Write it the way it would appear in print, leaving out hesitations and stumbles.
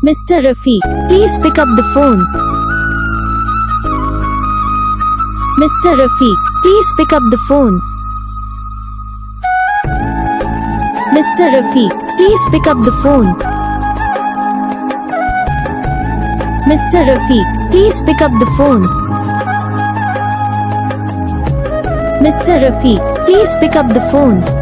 Mr. Rafik, please pick up the phone. Mr. Rafik, please pick up the phone. Mr. Rafik, please pick up the phone. Mr. Rafik, please pick up the phone. Mr. Rafik, please pick up the phone.